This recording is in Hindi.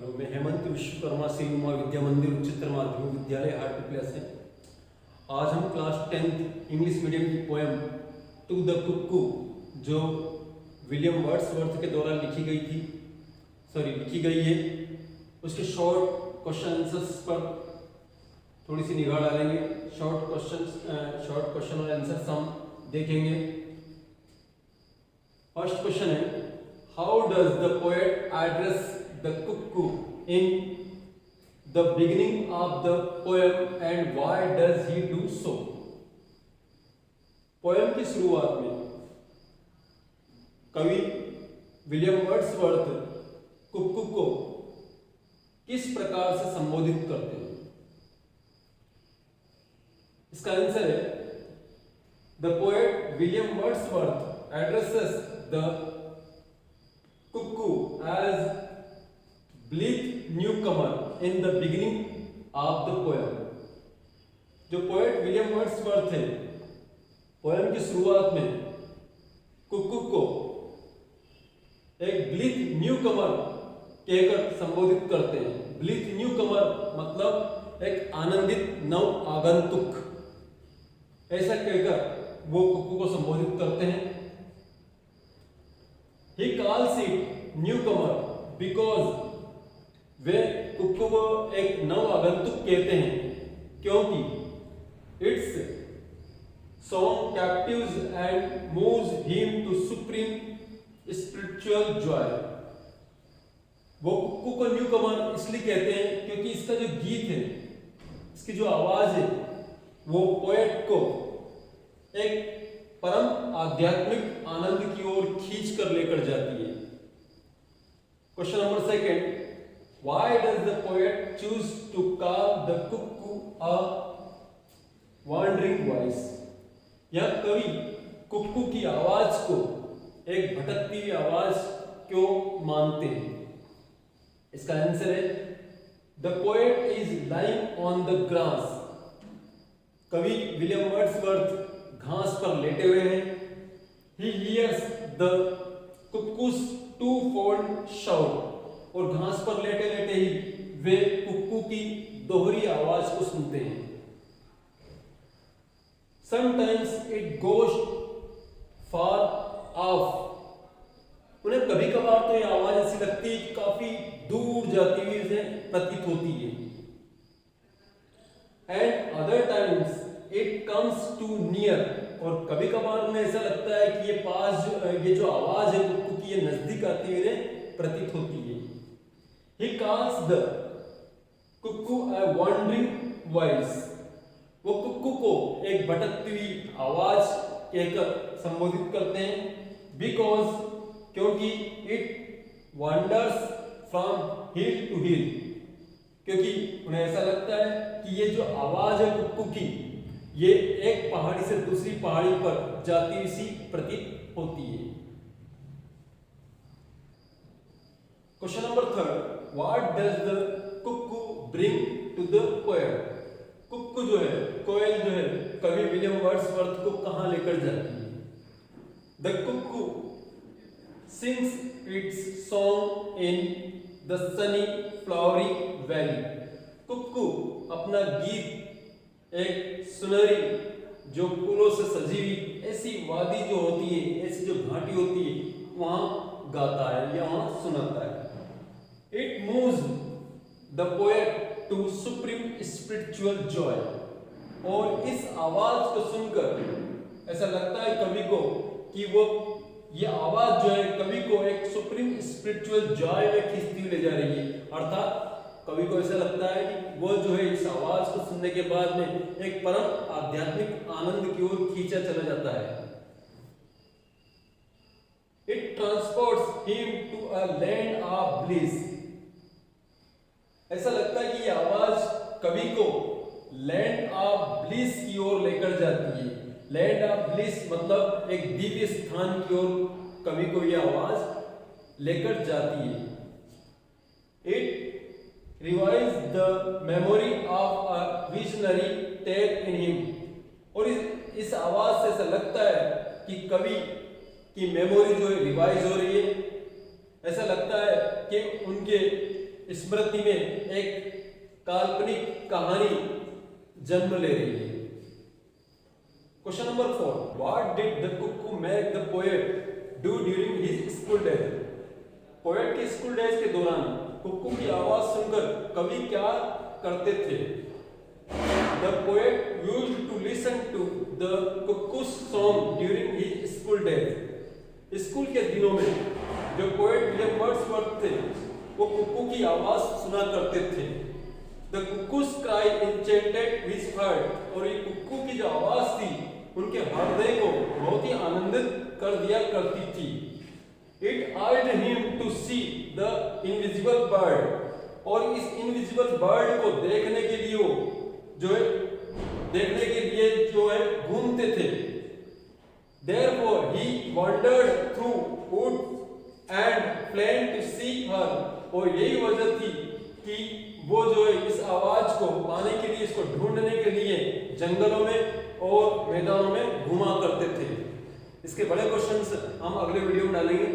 हेलो, मैं हेमंत विश्वकर्मा सिंह उमा विद्या मंदिर उच्चतर माध्यमिक विद्यालय हाटपिपल्या से। आज हम क्लास 10th इंग्लिश मीडियम की पोएम टू द कुक्कू जो विलियम वर्ड्सवर्थ के द्वारा लिखी गई है, उसके शॉर्ट क्वेश्चन आंसर्स पर थोड़ी सी निगाह डालेंगे। शॉर्ट क्वेश्चन और आंसर्स हम देखेंगे। फर्स्ट क्वेश्चन है, how does the poet address the cuckoo in the beginning of the poem and why does he do so? Poem की शुरुआत में कवि विलियम वर्ड्सवर्थ कुक्कू को किस प्रकार से संबोधित करते हैं? इसका आंसर है, the poet William Wordsworth addresses the cuckoo as bleak newcomer in the beginning of the poem। जो पोएट विलियम वर्ड्सवर्थ है, पोएम की शुरुआत में कुक्कू को एक ब्लीक न्यूकमर कहकर संबोधित करते हैं। ब्लीक न्यूकमर मतलब एक आनंदित नव आगंतुक, ऐसा कहकर वो कुक्कू को संबोधित करते हैं। He calls it newcomer because वे कुक्कू को एक नव आगंतुक कहते हैं क्योंकि it's song captives and moves him to supreme spiritual joy. वो कुक्कू को न्यू कमर इसलिए कहते हैं क्योंकि इसका जो गीत है, इसकी जो आवाज है, वो पोएट को एक परम आध्यात्मिक आनंद की ओर खींच कर लेकर जाती है। Question number second, why does the poet choose to call the cuckoo a wandering voice? यह कवि कुक्कू की आवाज को एक भटकती हुई आवाज क्यों मानते हैं? इसका आंसर है, the poet is lying on the grass। कवि विलियम वर्ड्सवर्थ घास पर लेटे हुए हैं। he hears the cuckoo's two-fold shout। और घास पर लेटे लेटे ही वे कुक्कू की दोहरी आवाज को सुनते हैं। Sometimes it goes far off। उन्हें कभी कभार तो यह आवाज ऐसी लगती है काफी दूर जाती हुई से प्रतीत होती है। And other times it comes too near। और कभी कभार उन्हें ऐसा लगता है कि ये जो आवाज है कुक्कू की, ये नजदीक आती हुई प्रतीत होती है। He calls the cuckoo a wandering voice। वो कुक्कू को एक भटकती हुई आवाज कहकर संबोधित करते हैं। Because क्योंकि it wanders from hill to hill। क्योंकि उन्हें ऐसा लगता है कि ये जो आवाज है कुक्कू की, ये एक पहाड़ी से दूसरी पहाड़ी पर जाती हुई सी प्रतीत होती है। Question number third, What does the cuckoo bring to the poet? कुक्कू जो है, कोयल जो है, कवि विलियम वर्ड्सवर्थ को कहां लेकर जाती है? The cuckoo sings its song in the sunny flowery valley। कुक्कू अपना गीत एक सुनहरी जो फूलों से सजी हुई ऐसी वादी जो होती है, ऐसी जो घाटी होती है, वहां गाता है या वहां सुनाता है। It moves the poet to supreme spiritual joy। और इस आवाज को सुनकर ऐसा लगता है कवि को कि ये आवाज जो है कवि को एक सुप्रीम स्पिरिचुअल जॉय में खींचती हुई ले जा रही है। अर्थात कवि को ऐसा लगता है कि वो जो है इस आवाज को सुनने के बाद में एक परम आध्यात्मिक आनंद की ओर खींचा चला जाता है। It transports him to a land of bliss। ऐसा लगता है कि यह आवाज कवि को लैंड ऑफ ब्लिस की ओर लेकर जाती है। लैंड ऑफ ब्लिस मतलब एक दिव्य स्थान की ओर कवि को यह आवाज लेकर जाती है। It revives the memory of a visionary tale in him. और इस आवाज से ऐसा लगता है कि कवि की मेमोरी जो है रिवाइज हो रही है। ऐसा लगता है कि उनके स्मृति में एक काल्पनिक कहानी जन्म ले रही है। Question number 4, what did the cuckoo make the poet do during his school days? Poet के स्कूल डेज के दौरान कुक्कू की आवाज सुनकर कवि क्या करते थे? The poet used to listen to the cuckoo's song during his school days. School के दिनों में जो पोएट विलियम वर्ड्सवर्थ थे वो कुक्कू की आवाज सुना करते थे। The cuckoo's cry enchanted his heart, और ये कुक्कू की जो आवाज थी उनके हृदय को बहुत ही आनंदित कर दिया करती थी। It urged him to see the invisible bird, और इस इनविजिबल बर्ड को देखने के लिए वो जो है घूमते थे। Therefore he wandered through woods and planned to see her, और यही वजह थी कि वो जो है इस आवाज को पाने के लिए, इसको ढूंढने के लिए जंगलों में और मैदानों में घुमा करते थे। इसके बड़े क्वेश्चंस हम अगले वीडियो में डालेंगे।